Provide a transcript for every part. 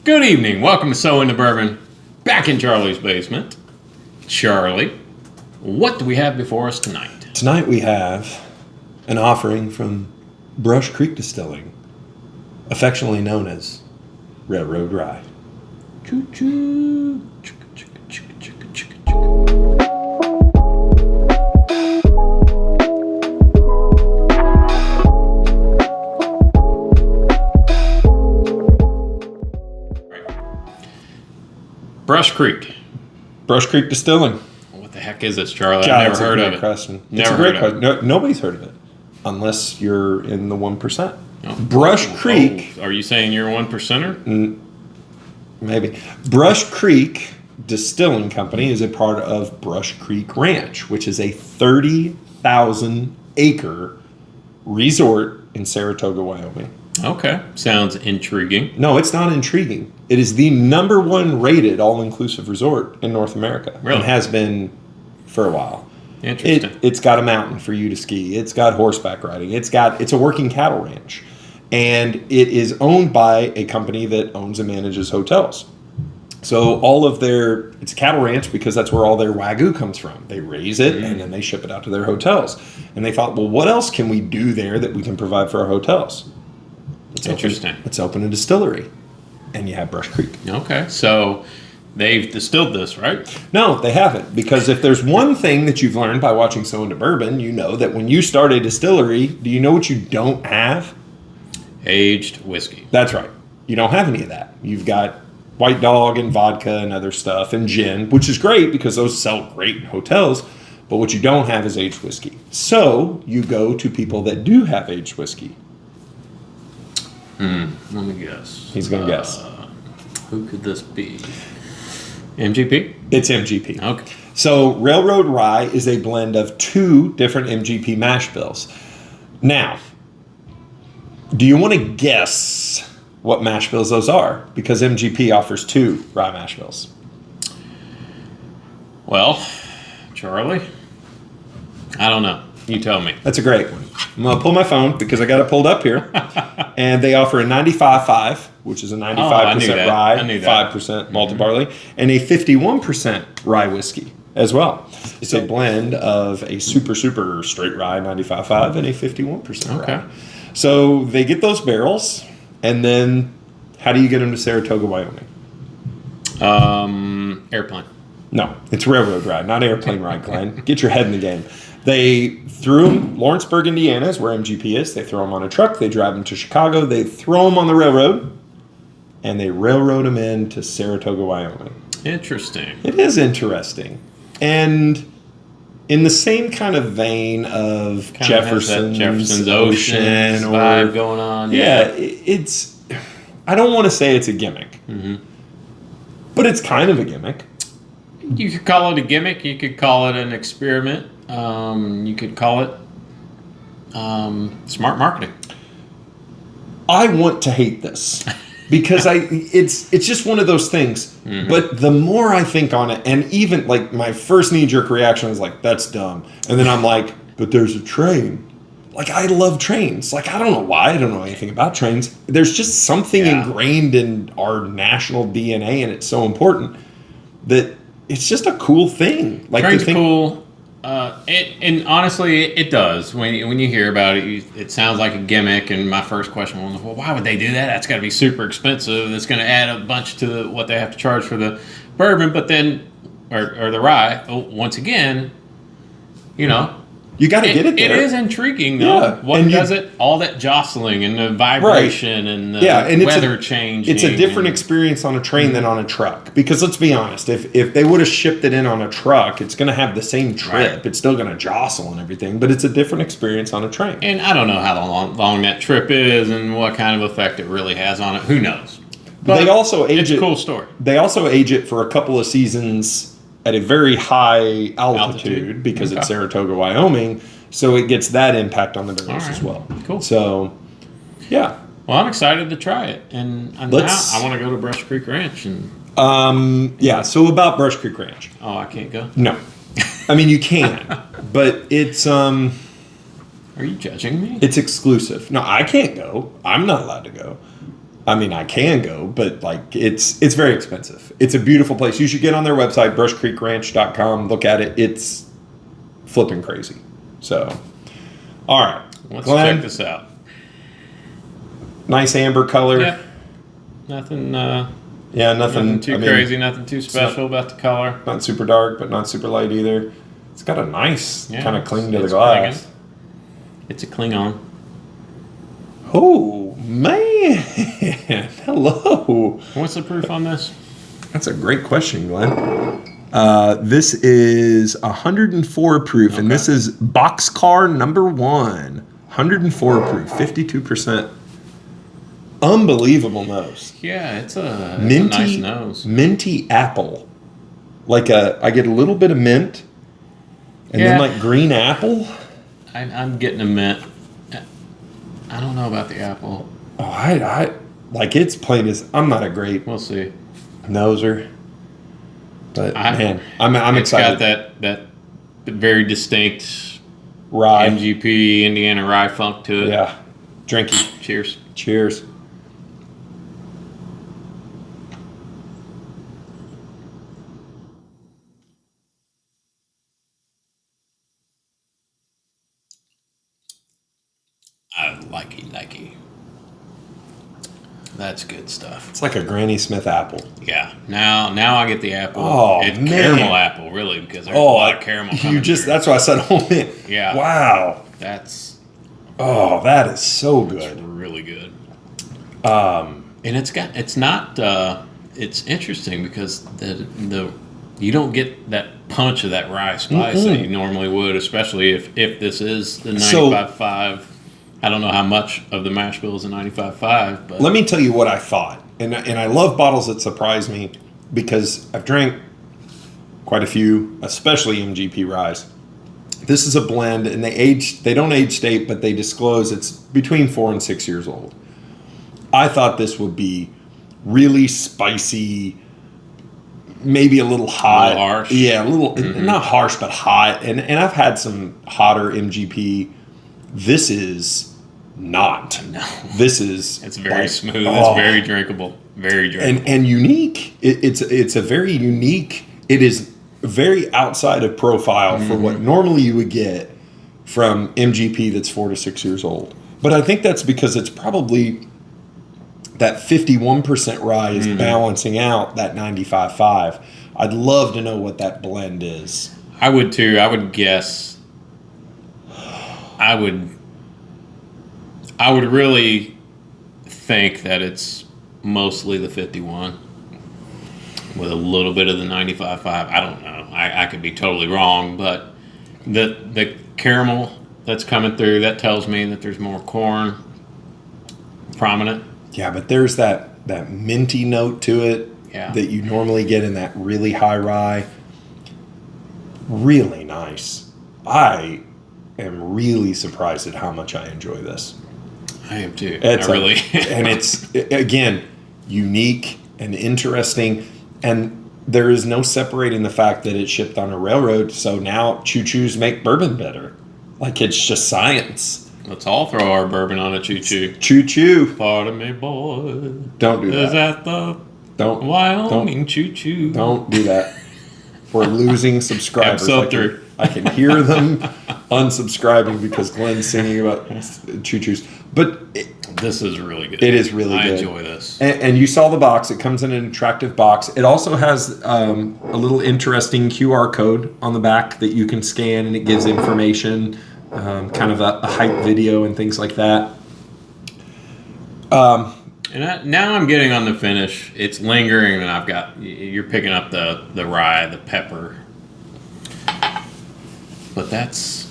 Good evening. Welcome to So Into Bourbon. Back in Charlie's basement. Charlie, what do we have before us tonight? Tonight we have an offering from Brush Creek Distilling, affectionately known as Railroad Rye. Choo-choo. Brush Creek. Brush Creek Distilling. What the heck is this, Charlie? God, I've never heard of it. Question. Never it's a great heard of it. question. Nobody's heard of it, unless you're in the 1%. Brush Creek. Oh, are you saying you're a 1%er? Maybe. Brush Creek Distilling Company is a part of Brush Creek Ranch, which is a 30,000-acre resort in Saratoga, Wyoming. Okay. Sounds intriguing. No, it's not intriguing. It is the number one rated all-inclusive resort in North America. Really? And has been for a while. Interesting. It's got a mountain for you to ski. It's got horseback riding. It's a working cattle ranch. And it is owned by a company that owns and manages hotels. So it's a cattle ranch because that's where all their Wagyu comes from. They raise it and then they ship it out to their hotels. And they thought, well, what else can we do there that we can provide for our hotels? Let's open a distillery. And you have Brush Creek. Okay. So they've distilled this, right? No, they haven't. Because if there's one thing that you've learned by watching So Into Bourbon, you know that when you start a distillery, do you know what you don't have? Aged whiskey. That's right. You don't have any of that. You've got White Dog and vodka and other stuff and gin, which is great because those sell great in hotels. But what you don't have is aged whiskey. So you go to people that do have aged whiskey. Let me guess. He's going to guess. Who could this be? MGP? It's MGP. Okay. So Railroad Rye is a blend of two different MGP mash bills. Now, do you want to guess what mash bills those are? Because MGP offers two rye mash bills. Well, Charlie, I don't know. You tell me. That's a great one. I'm going to pull my phone because I got it pulled up here. And they offer a 95.5, which is a 95% rye, 5% malted barley, and a 51% rye whiskey as well. It's a blend of a super straight rye, 95.5, and a 51% rye. So they get those barrels, and then how do you get them to Saratoga, Wyoming? Airplane. No, it's railroad rye, not airplane rye, Glenn. Get your head in the game. They threw them, Lawrenceburg, Indiana is where MGP is. They throw them on a truck. They drive them to Chicago. They throw them on the railroad, and they railroad them into Saratoga, Wyoming. Interesting. It is interesting. And in the same kind of vein of Jefferson's Ocean or vibe going on. Yeah, it's. I don't want to say it's a gimmick, but it's kind of a gimmick. You could call it a gimmick. You could call it an experiment. You could call it smart marketing. I want to hate this because it's just one of those things. But the more I think on it, and even like my first knee-jerk reaction was like, that's dumb. And then I'm like, but there's a train. Like, I love trains. Like, I don't know why. I don't know anything about trains. There's just something ingrained in our national DNA, and it's so important that it's just a cool thing. Like, trains are cool. And honestly, it does. When you hear about it, it sounds like a gimmick. And my first question was, well, why would they do that? That's got to be super expensive. That's going to add a bunch to what they have to charge for the bourbon. But then, or the rye. Once again, you got to get it there. It is intriguing, though. Yeah. What does it? All that jostling and the vibration and the weather changing. It's a different experience on a train than on a truck. Because let's be honest, if they would have shipped it in on a truck, it's going to have the same trip. Right. It's still going to jostle and everything, but it's a different experience on a train. And I don't know how long that trip is and what kind of effect it really has on it. Who knows? But they also age it's a cool story. They also age it for a couple of seasons at a very high altitude because it's Saratoga, Wyoming, so it gets that impact on the barrels as well. Cool. So, yeah. Well, I'm excited to try it, and now I want to go to Brush Creek Ranch. And so about Brush Creek Ranch. Oh, I can't go? No. I mean, you can, but it's... Are you judging me? It's exclusive. No, I can't go. I'm not allowed to go. I mean, I can go, but like it's very expensive. It's a beautiful place. You should get on their website, brushcreekranch.com. Look at it. It's flipping crazy. So, all right. Let's Glenn, check this out. Nice amber color. Yep. Nothing. Yeah, Nothing too crazy. Nothing too special about the color. Not super dark, but not super light either. It's got a nice kind of cling to the glass. Clinging. It's a Klingon. Oh, man. Hello. What's the proof on this? That's a great question, Glenn. This is 104 proof, and this is Boxcar number 1. 104 proof, 52%. Unbelievable nose. Yeah, it's a Minty, nice nose. Minty apple. I get a little bit of mint, and then like green apple. I'm getting a mint. I don't know about the apple. Oh, I like it's plain as. I'm not a great We'll see. noser, but man, I'm It's excited. got that very distinct Rye. MGP Indiana rye funk to it. Yeah. Drinky. Cheers. Cheers. I likey. That's good stuff. It's like a Granny Smith apple. Yeah. Now I get the apple. Oh, it's man. caramel apple, really, because there's a lot of caramel coming through. That's why I said, oh man. Yeah. Wow. That is so good. It's really good. And it's interesting because the you don't get that punch of that rye spice that you normally would, especially if this is the 95.5. I don't know how much of the mash bill is a 95.5, but let me tell you what I thought. And I love bottles that surprise me because I've drank quite a few, especially MGP ryes. This is a blend, and they don't age state, but they disclose it's between 4 and 6 years old. I thought this would be really spicy, maybe a little hot. A little harsh. Yeah, a little, not harsh, but hot. And I've had some hotter MGP. This is not. No. It's very smooth. It's very drinkable. Very drinkable. And unique. It's a very unique. It is very outside of profile for what normally you would get from MGP that's 4 to 6 years old. But I think that's because it's probably that 51% rye is balancing out that 95.5. I'd love to know what that blend is. I would too. I would guess. I would really think that it's mostly the 51 with a little bit of the 95.5. I don't know. I could be totally wrong, but the caramel that's coming through, that tells me that there's more corn prominent. Yeah, but there's that minty note to it that you normally get in that really high rye. Really nice. I am really surprised at how much I enjoy this. I am too. And it's, again, unique and interesting. And there is no separating the fact that it's shipped on a railroad. So now choo-choos make bourbon better. Like, it's just science. Let's all throw our bourbon on a choo-choo. Choo-choo. Pardon me, boy. Don't do that. Is that the don't Wyoming choo-choo? Don't do that. We're losing subscribers. Episode 3. I can hear them unsubscribing because Glenn's singing about choo-choos. But this is really good. It is really good. I enjoy this. And you saw the box. It comes in an attractive box. It also has a little interesting QR code on the back that you can scan, and it gives information, kind of a hype video and things like that. Now I'm getting on the finish. It's lingering, and you're picking up the rye, the pepper. But that's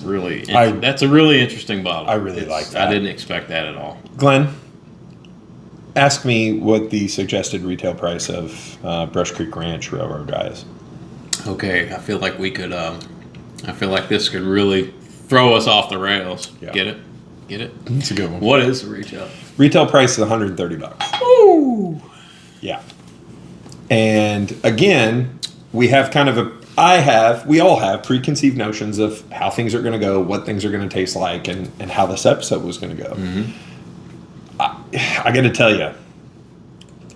really that's a really interesting bottle. I really like that. I didn't expect that at all. Glenn, ask me what the suggested retail price of Brush Creek Ranch Railroad Rye is. Okay, I feel like we could. I feel like this could really throw us off the rails. Yeah. Get it? It's a good one. What is the retail? Retail price is $130. Ooh. Yeah. And again, we have kind of we all have preconceived notions of how things are going to go, what things are going to taste like, and how this episode was going to go. I got to tell you,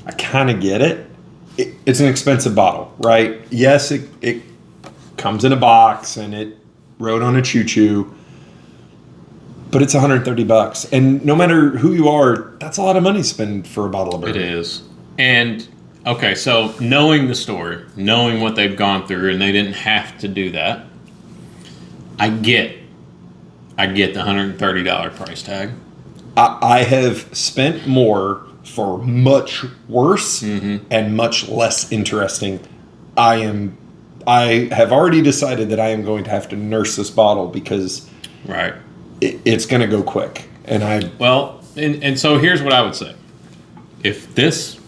I kind of get it. It's an expensive bottle, right? Yes, it comes in a box and it rode on a choo-choo, but it's $130. And no matter who you are, that's a lot of money to spend for a bottle of bourbon. It is. And, okay, so knowing the story, knowing what they've gone through, and they didn't have to do that, I get the $130 price tag. I have spent more for much worse and much less interesting. I have already decided that I am going to have to nurse this bottle because Right. It's going to go quick. And so here's what I would say. If this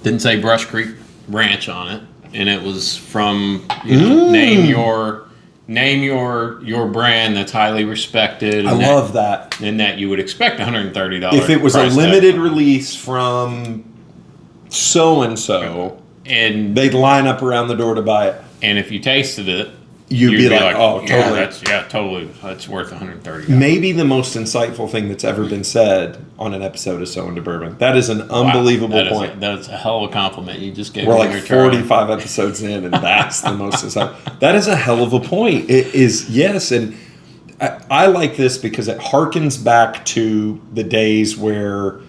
didn't say Brush Creek Ranch on it, and it was from name your brand that's highly respected. I love that. And that you would expect $130. If it was a limited release from so and so, and they'd line up around the door to buy it. And if you tasted it, you'd be like, oh, totally. Totally. That's worth $130. Maybe the most insightful thing that's ever been said on an episode of So Into Bourbon. That is an unbelievable point. That's a hell of a compliment you just gave We're me. like 45 episodes in, and that's the most insightful. That is a hell of a point. It is, yes. And I like this because it harkens back to the days where...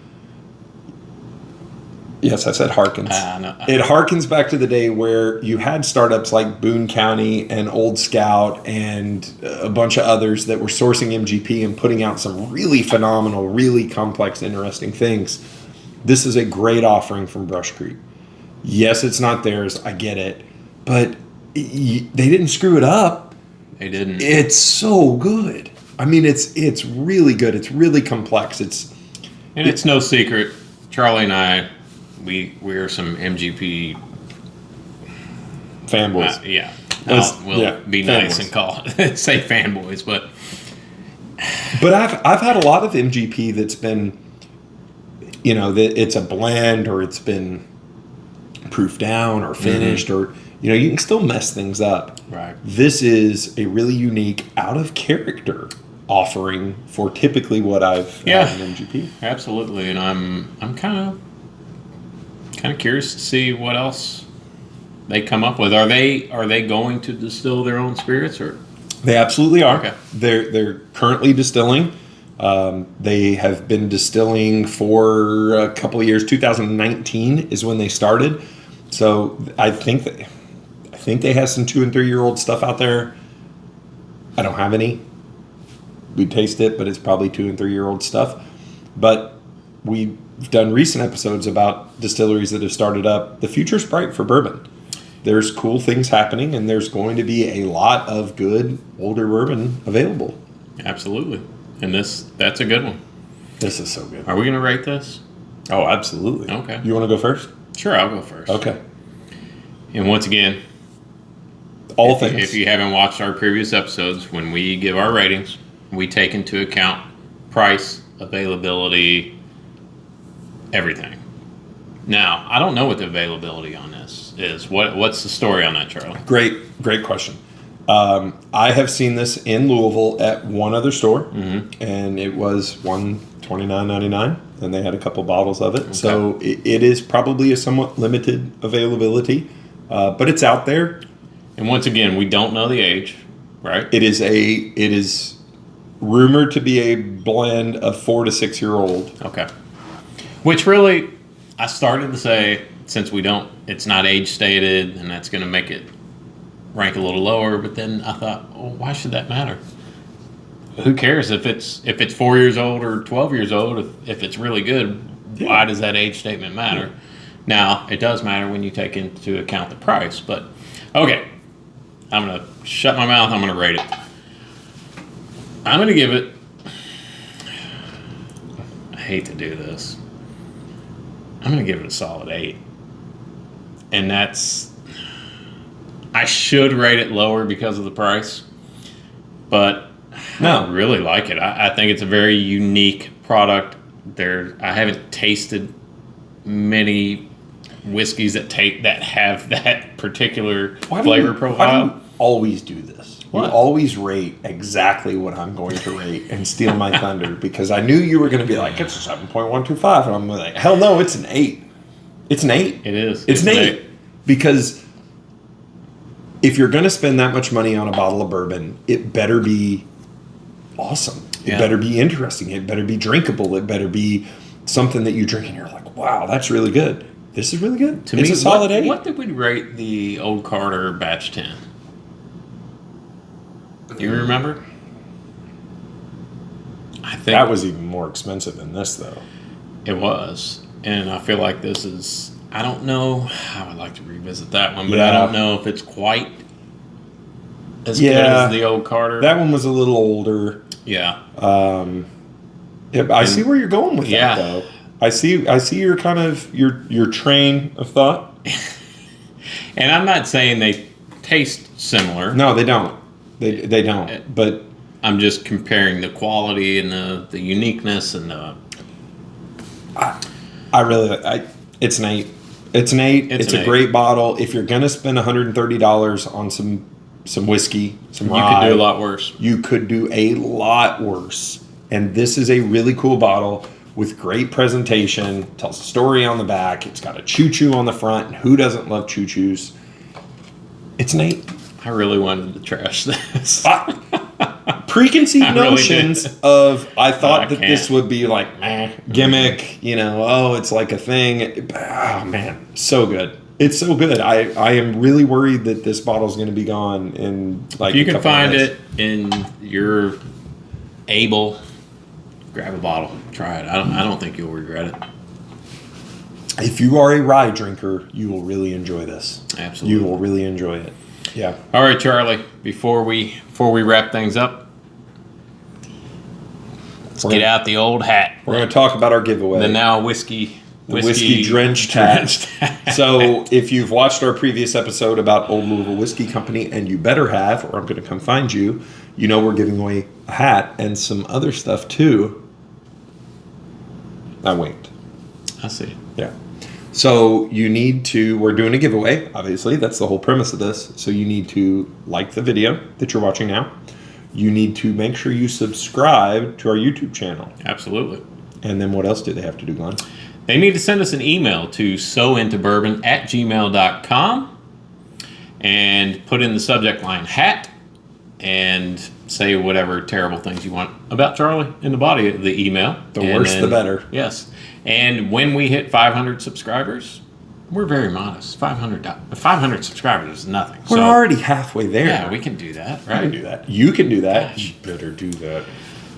Yes, I said harkens. No. It harkens back to the day where you had startups like Boone County and Old Scout and a bunch of others that were sourcing MGP and putting out some really phenomenal, really complex, interesting things. This is a great offering from Brush Creek. Yes, it's not theirs. I get it. But they didn't screw it up. They didn't. It's so good. I mean, it's really good. It's really complex. It's no secret. Charlie and I... We're some MGP fanboys. We'll be nice and call it say fanboys, but I've had a lot of MGP that's been, that it's a blend or it's been proofed down or finished or you can still mess things up. Right. This is a really unique, out of character offering for typically what I've had in MGP. Absolutely, and I'm kind of curious to see what else they come up with. Are they going to distill their own spirits, or? They absolutely are. Okay. They're currently distilling. They have been distilling for a couple of years. 2019 is when they started. So I think they have some 2 and 3 year old stuff out there. I don't have any. We taste it, but it's probably 2 and 3 year old stuff. But we've done recent episodes about distilleries that have started up. The future's bright for bourbon. There's cool things happening, and there's going to be a lot of good older bourbon available. Absolutely. And that's a good one. This is so good. Are we going to rate this? Oh, absolutely. Okay. You want to go first? Sure, I'll go first. Okay. And once again, if you haven't watched our previous episodes, when we give our ratings, we take into account price, availability, everything. Now, I don't know what the availability on this is. What's the story on that, Charlie? Great question. I have seen this in Louisville at one other store, and it was $129.99, and they had a couple bottles of it. Okay. So it is probably a somewhat limited availability, but it's out there. And once again, we don't know the age, right? It is rumored to be a blend of 4 to 6 year old. Okay. Which really, I started to say, since it's not age stated, and that's going to make it rank a little lower. But then I thought, why should that matter? Who cares if it's 4 years old or 12 years old? If it's really good, why does that age statement matter? Yeah. Now, it does matter when you take into account the price. But okay, I'm going to shut my mouth. I'm going to rate it. I'm going to give it. I hate to do this. I'm going to give it a solid 8. And I should rate it lower because of the price, but I really like it. I think it's a very unique product. I haven't tasted many whiskeys that have that particular flavor profile. Why do you always do this. What? You always rate exactly what I'm going to rate and steal my thunder because I knew you were going to be like, it's a 7.125. And I'm like, hell no, it's an 8. It's an 8. It is. It's an 8. Because if you're going to spend that much money on a bottle of bourbon, it better be awesome. It better be interesting. It better be drinkable. It better be something that you drink and you're like, wow, that's really good. This is really good. To it's me, a solid 8. What did we rate the Old Carter Batch 10? Do you remember? I think That was even more expensive than this, though. it was. And I feel like this is, I don't know, I would like to revisit that one, but I Yeah. don't know if it's quite as good as the Old Carter. That one was a little older. Yeah. I see where you're going with Yeah. that, though. I see your kind of your train of thought. And I'm not saying they taste similar. No, they don't. They don't. But I'm just comparing the quality and the uniqueness and the. it's an 8. It's an 8. It's an a 8. great bottle. If you're gonna spend $130 on some whiskey, some You rye, could do a lot worse. You could do a lot worse. And this is a really cool bottle with great presentation. Tells a story on the back. It's got a choo-choo on the front. And who doesn't love choo-choos? It's an 8. I really wanted to trash this. Preconceived I really notions did. of I thought I that this can't. would be like gimmick, it's like a thing. Oh man, so good. It's so good. I am really worried that this bottle's going to be gone in like If you a can couple of find days. it and you're able, grab a bottle, try it. I don't think you'll regret it. If you are a rye drinker, you will really enjoy this. Absolutely. You will really enjoy it. Yeah. All right, Charlie. Before we wrap things up, let's get out the old hat. We're going to talk about our giveaway. The now whiskey drenched hat. So if you've watched our previous episode about Old Louisville Whiskey Company, and you better have, or I'm going to come find you, you know we're giving away a hat and some other stuff too. I winked. I see. Yeah. So we're doing a giveaway, obviously. That's the whole premise of this. So you need to like the video that you're watching now. You need to make sure you subscribe to our YouTube channel. Absolutely. And then what else do they have to do, Glenn? They need to send us an email to sointobourbon@gmail.com and put in the subject line hat and say whatever terrible things you want about Charlie in the body of the email. The worse, the better. Yes. And when we hit 500 subscribers, we're very modest. 500 subscribers is nothing. We're already halfway there. Yeah, we can do that, I right? can do that. You can do that. Gosh. You better do that.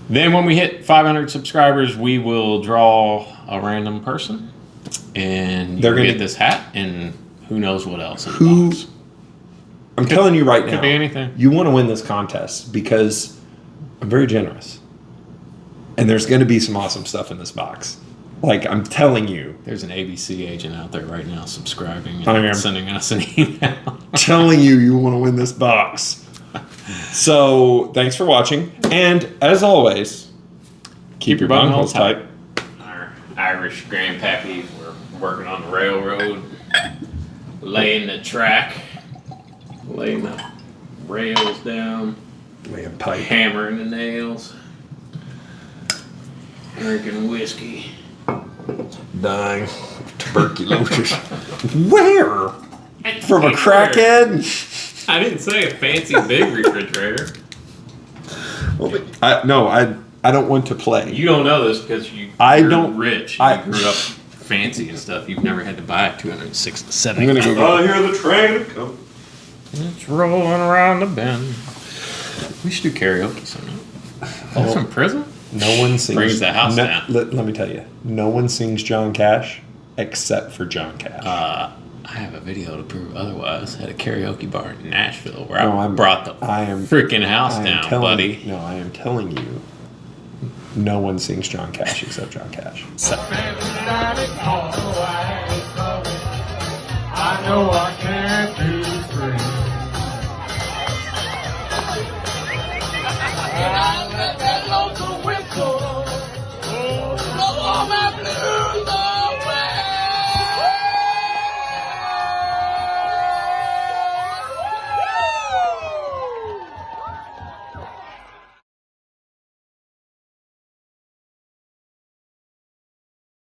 Then when we hit 500 subscribers, we will draw a random person, and They're you'll gonna get this hat and who knows what else in the Who- box. I'm telling you right now. Could be anything. You want to win this contest because I'm very generous. And there's going to be some awesome stuff in this box. Like, I'm telling you. There's an ABC agent out there right now subscribing I and am. sending us an email. Telling you want to win this box. So, thanks for watching. And, as always, keep your buttonholes tight. Our Irish grandpappies were working on the railroad, laying the track, laying the rails down, Laying pipe. hammering the nails, drinking whiskey. Dying of tuberculosis. Where? From a Where? crackhead? I didn't say a fancy big refrigerator. I don't want to play. You don't know this because you're rich. You grew up fancy and stuff. You've never had to buy a $270. I'm gonna go. Oh, hear the train come. It's rolling around the bend. We should do karaoke sometime. Folsom Prison? No one sings. Brings the house down. Let me tell you, no one sings John Cash except for John Cash. I have a video to prove otherwise at a karaoke bar in Nashville where No, I brought the freaking house down, buddy. No, I am telling you, no one sings John Cash except John Cash. I know